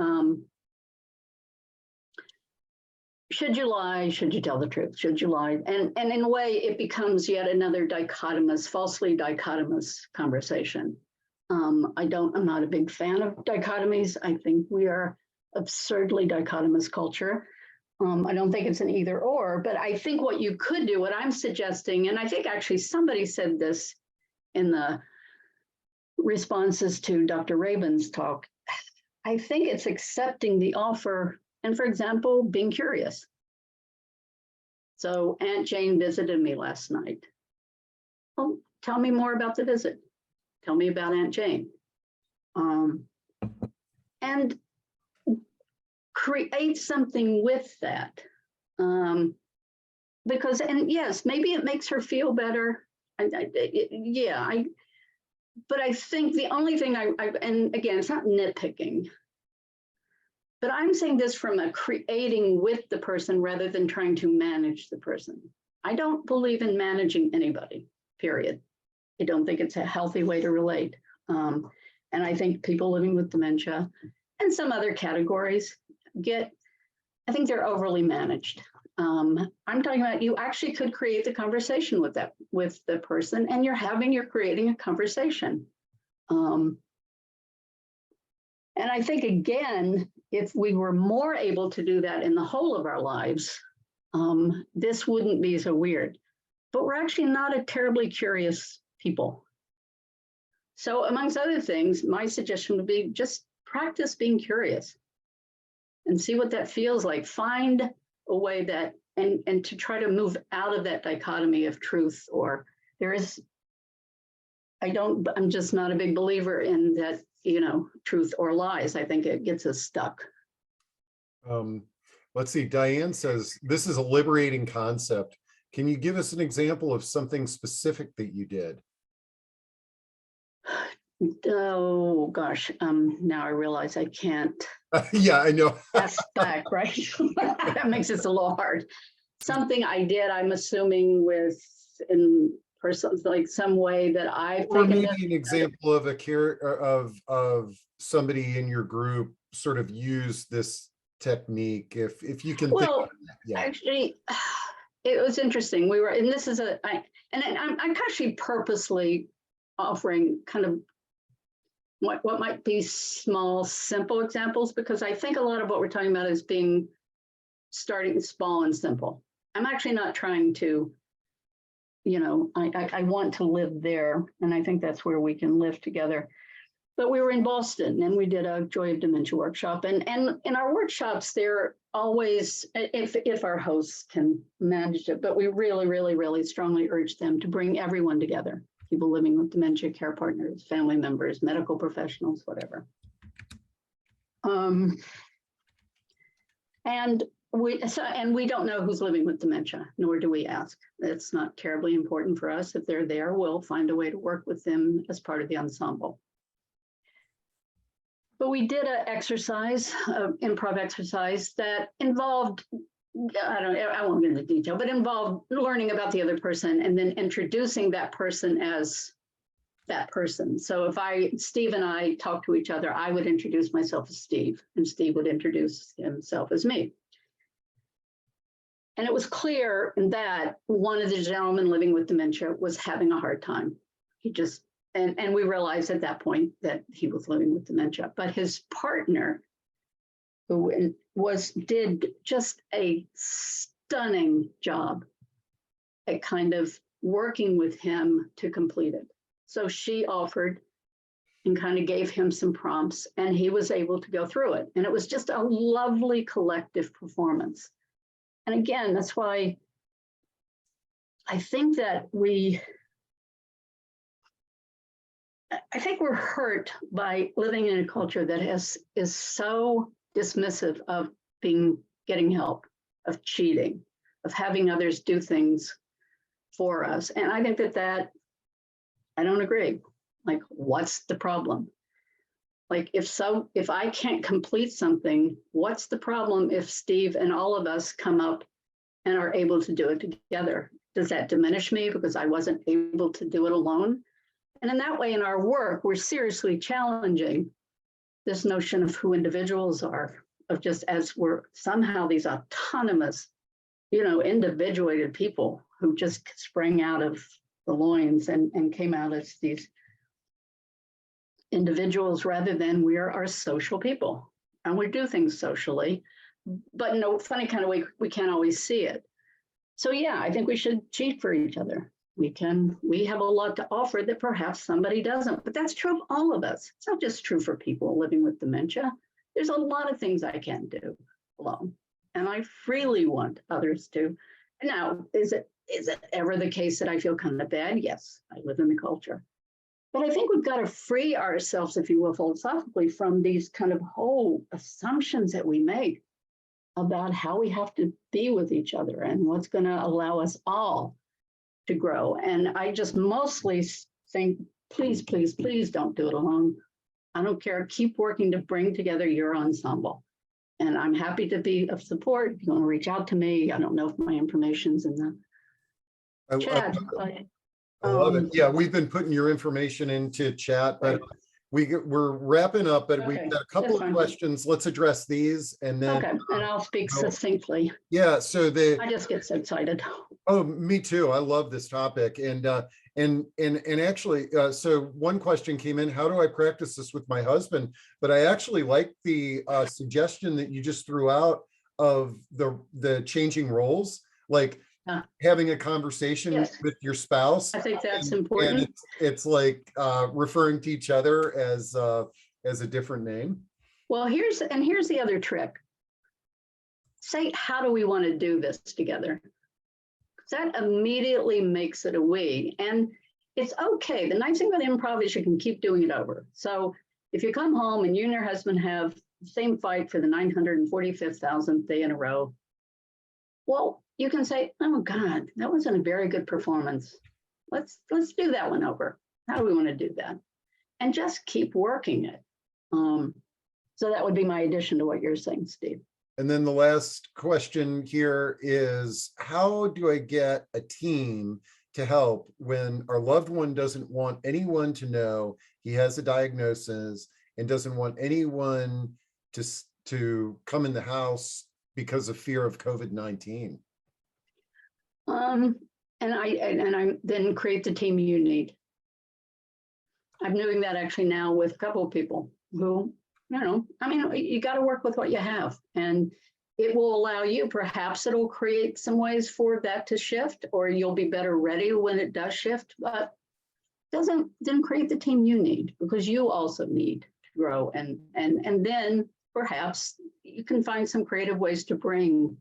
should you lie? Should you tell the truth? Should you lie? And in a way, it becomes yet another dichotomous, falsely dichotomous conversation. I'm not a big fan of dichotomies. I think we are absurdly dichotomous culture. I don't think it's an either or, but I think what you could do, what I'm suggesting, and I think actually somebody said this in the responses to Dr. Rabin's talk, I think it's accepting the offer and, for example, being curious. So Aunt Jane visited me last night. Well, tell me more about the visit. Tell me about Aunt Jane. And create something with that. Because, and yes, maybe it makes her feel better. But I think the only thing and again, it's not nitpicking, But I'm saying this from a creating with the person rather than trying to manage the person. I don't believe in managing anybody, period. I don't think it's a healthy way to relate. And I think people living with dementia and some other categories I think they're overly managed. I'm talking about you actually could create the conversation with the person, and you're creating a conversation. And I think, again, if we were more able to do that in the whole of our lives, this wouldn't be so weird. But we're actually not a terribly curious people. So amongst other things, my suggestion would be just practice being curious and see what that feels like. Find a way that, and to try to move out of that dichotomy of truth, or I'm just not a big believer in that, truth or lies. I think it gets us stuck. Let's see, Diane says, this is a liberating concept. Can you give us an example of something specific that you did? Oh, gosh. Now I realize I can't. Yeah, I know. Ask back, right? That makes it a little hard. Something I did, I'm assuming in person, like some way that I've or taken maybe an example of of somebody in your group sort of use this technique, if you can. Well, think of that. Yeah. Actually, it was interesting. We were, and this is I'm actually purposely offering kind of what might be small, simple examples, because I think a lot of what we're talking about is starting small and simple. I'm actually not trying to, I want to live there, and I think that's where we can live together. But we were in Boston, and we did a Joy of Dementia workshop, and in our workshops, they're always, if our hosts can manage it, but we really, really, really strongly urge them to bring everyone together. People living with dementia, care partners, family members, medical professionals, whatever. And we don't know who's living with dementia, nor do we ask. It's not terribly important for us. If they're there, we'll find a way to work with them as part of the ensemble. But we did an exercise, improv exercise that involved, I won't get into detail, but involved learning about the other person and then introducing that person as that person. So if Steve and I talk to each other, I would introduce myself as Steve, and Steve would introduce himself as me. And it was clear that one of the gentlemen living with dementia was having a hard time. He just, and we realized at that point that he was living with dementia, but his partner, who did just a stunning job at kind of working with him to complete it. So she offered and kind of gave him some prompts, and he was able to go through it. And it was just a lovely collective performance. And again, that's why I think that we're hurt by living in a culture that is so dismissive of getting help, of cheating, of having others do things for us. And I think that I don't agree. Like, what's the problem? Like, if I can't complete something, what's the problem if Steve and all of us come up and are able to do it together? Does that diminish me because I wasn't able to do it alone? And in that way, in our work, we're seriously challenging this notion of who individuals are, of just as we're somehow these autonomous, individuated people who just sprang out of the loins and came out as these individuals, rather than we are social people. And we do things socially, but in a funny kind of way, we can't always see it. So yeah, I think we should cheat for each other. We have a lot to offer that perhaps somebody doesn't, but that's true of all of us. It's not just true for people living with dementia. There's a lot of things I can't do alone, and I freely want others to. Now, is it ever the case that I feel kind of bad? Yes, I live in the culture. But I think we've got to free ourselves, if you will, philosophically, from these kind of whole assumptions that we make about how we have to be with each other and what's going to allow us all to grow. And I just mostly think, please, please, please don't do it alone. I don't care. Keep working to bring together your ensemble. And I'm happy to be of support. If you want to reach out to me, I don't know if my information's in the chat. I love it. Yeah, we've been putting your information into chat, but we're wrapping up, but we've got a couple of questions. Let's address these and then. Okay, and I'll speak succinctly. Yeah, so I just get so excited. Oh, me too. I love this topic. And actually, so one question came in, how do I practice this with my husband? But I actually like the suggestion that you just threw out of the changing roles, like having a conversation with your spouse. I think that's important. And it's like referring to each other as a different name. Well, here's the other trick. Say, how do we want to do this together? That immediately makes it a we. And it's okay. The nice thing about improv is you can keep doing it over. So if you come home and you and your husband have the same fight for the 945,000th day in a row, well, you can say, oh God, that wasn't a very good performance. Let's do that one over. How do we want to do that? And just keep working it. So that would be my addition to what you're saying, Steve. And then the last question here is, how do I get a team to help when our loved one doesn't want anyone to know he has a diagnosis and doesn't want anyone to come in the house because of fear of COVID-19? And I then create the team you need. I'm doing that actually now with a couple of people who, you got to work with what you have, and it will allow you, perhaps it'll create some ways for that to shift, or you'll be better ready when it does shift, but doesn't create the team you need, because you also need to grow. And then perhaps you can find some creative ways to bring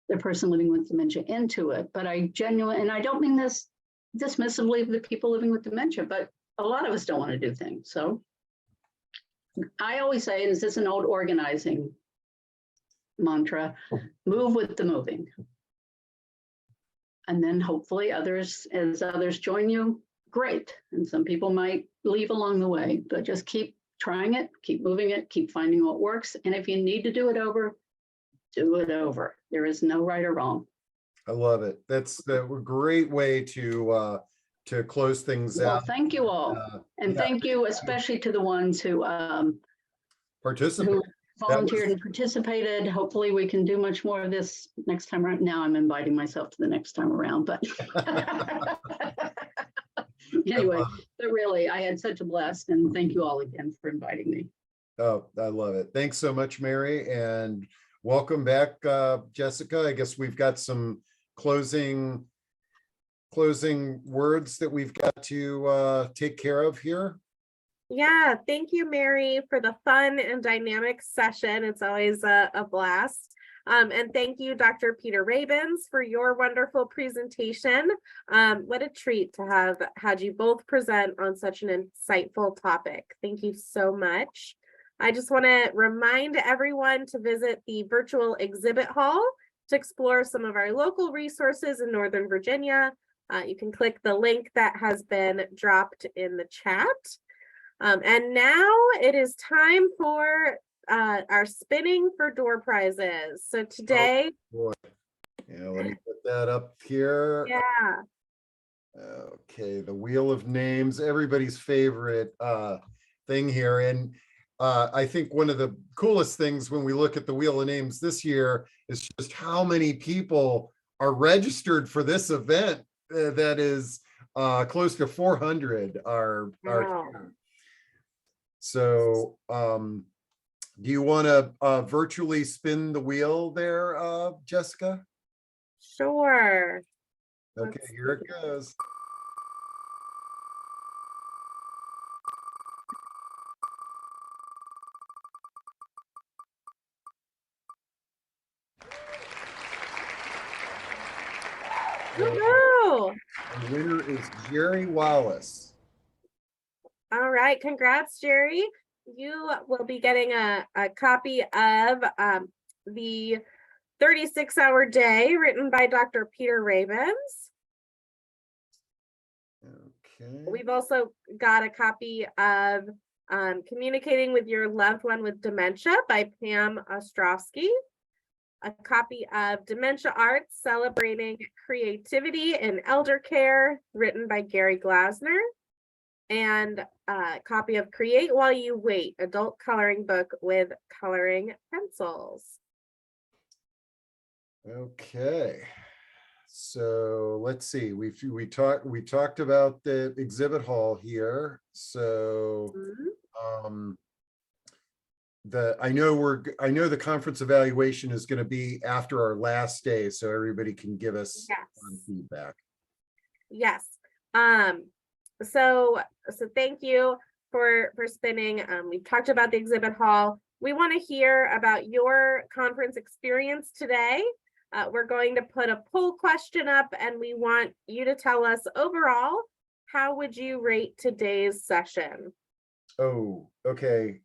the person living with dementia into it. But I don't mean this dismissively of the people living with dementia, but a lot of us don't want to do things. So I always say, and this is an old organizing mantra, move with the moving. And then hopefully as others join you, great. And some people might leave along the way, but just keep trying it, keep moving it, keep finding what works. And if you need to do it over, do it over. There is no right or wrong. I love it. That's a great way to close things out. Thank you all. And thank you especially to the ones who participated. Who volunteered and participated. Hopefully we can do much more of this next time around. Now I'm inviting myself to the next time around, but anyway, but really I had such a blast, and thank you all again for inviting me. Oh, I love it. Thanks so much, Mary, and welcome back, Jessica. I guess we've got some closing words that we've got to take care of here. Yeah, thank you, Mary, for the fun and dynamic session. It's always a blast. And thank you, Dr. Peter Rabens, for your wonderful presentation. What a treat to have had you both present on such an insightful topic. Thank you so much. I just want to remind everyone to visit the virtual exhibit hall to explore some of our local resources in Northern Virginia. You can click the link that has been dropped in the chat. And now it is time for our spinning for door prizes. So today, oh, boy. Yeah, let me put that up here. Yeah. Okay, the wheel of names, everybody's favorite thing here. And I think one of the coolest things when we look at the wheel of names this year is just how many people are registered for this event. That is close to 400 are here. So do you want to virtually spin the wheel there, Jessica? Sure. Okay, here it goes. Woohoo! The winner is Jerry Wallace. All right, congrats, Jerry. You will be getting a copy of the 36-hour day written by Dr. Peter Rabens. Okay. We've also got a copy of Communicating with Your Loved One with Dementia by Pam Ostrowski. A copy of Dementia Arts, Celebrating Creativity in Elder Care, written by Gary Glasner. And a copy of Create While You Wait, adult coloring book with coloring pencils. Okay. So let's see, we talked about the exhibit hall here. So I know the conference evaluation is going to be after our last day, so everybody can give us feedback. Yes. So thank you for spinning. We've talked about the exhibit hall. We want to hear about your conference experience today. We're going to put a poll question up, and we want you to tell us overall, how would you rate today's session? Oh, okay.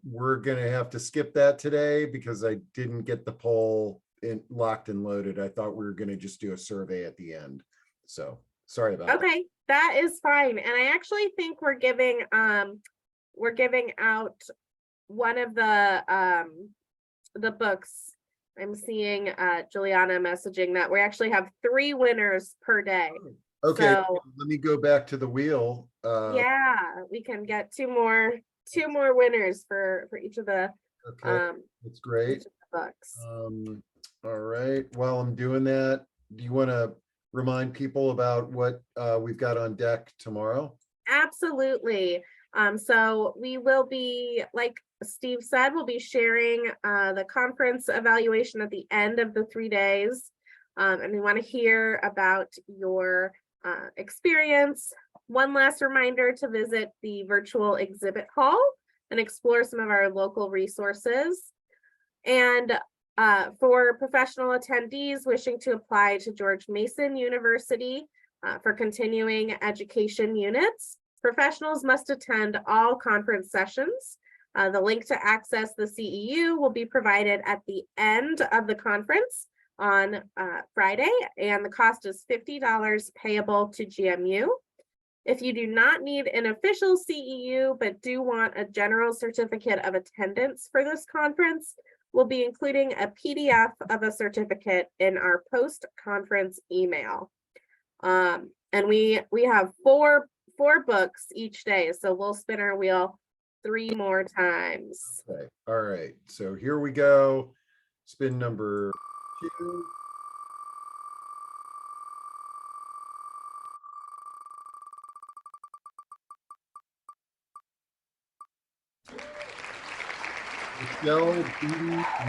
We're gonna have to skip that today because I didn't get the poll locked and loaded. I thought we were gonna just do a survey at the end. So sorry about that. Okay, that is fine. And I actually think we're giving out one of the books. I'm seeing Juliana messaging that we actually have 3 winners per day. Okay, so, let me go back to the wheel. Yeah, we can get two more winners for each of the Okay, that's great. books. All right, while I'm doing that, do you want to remind people about what we've got on deck tomorrow? Absolutely. So we will be, like Steve said, we'll be sharing the conference evaluation at the end of the 3 days. And we want to hear about your experience. One last reminder to visit the virtual exhibit hall and explore some of our local resources. And for professional attendees wishing to apply to George Mason University for continuing education units, professionals must attend all conference sessions. The link to access the CEU will be provided at the end of the conference on Friday, and the cost is $50 payable to GMU. If you do not need an official CEU, but do want a general certificate of attendance for this conference, we'll be including a PDF of a certificate in our post-conference email. And we have four books each day, so we'll spin our wheel 3 more times. Okay, all right, so here we go. Spin number 2. Michelle B.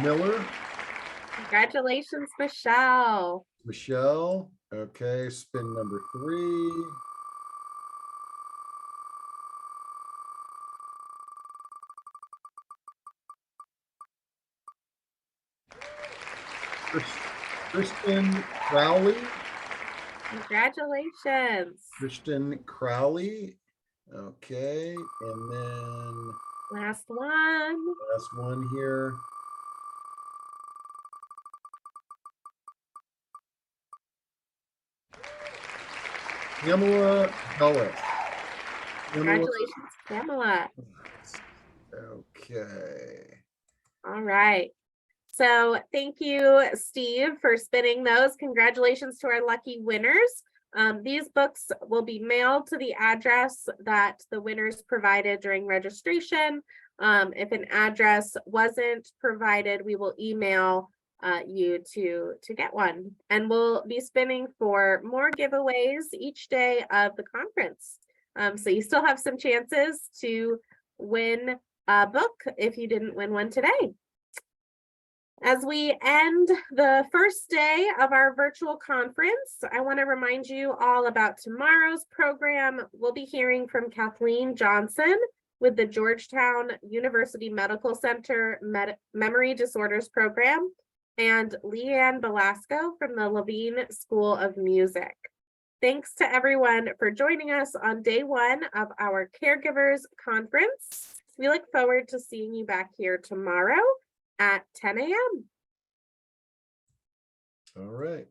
Miller. Congratulations, Michelle. Michelle, okay, spin number 3. Kristen Crowley. Congratulations. Kristen Crowley. Okay, and then Last one. last one here. Pamela Dulles. Congratulations, Pamela. Okay. All right. So thank you, Steve, for spinning those. Congratulations to our lucky winners. These books will be mailed to the address that the winners provided during registration. If an address wasn't provided, we will email you to get one. And we'll be spinning for more giveaways each day of the conference. So you still have some chances to win a book if you didn't win one today. As we end the first day of our virtual conference, I want to remind you all about tomorrow's program. We'll be hearing from Kathleen Johnson with the Georgetown University Medical Center Memory Disorders Program and Leanne Belasco from the Levine School of Music. Thanks to everyone for joining us on day 1 of our Caregivers Conference. We look forward to seeing you back here tomorrow at 10 a.m. All right.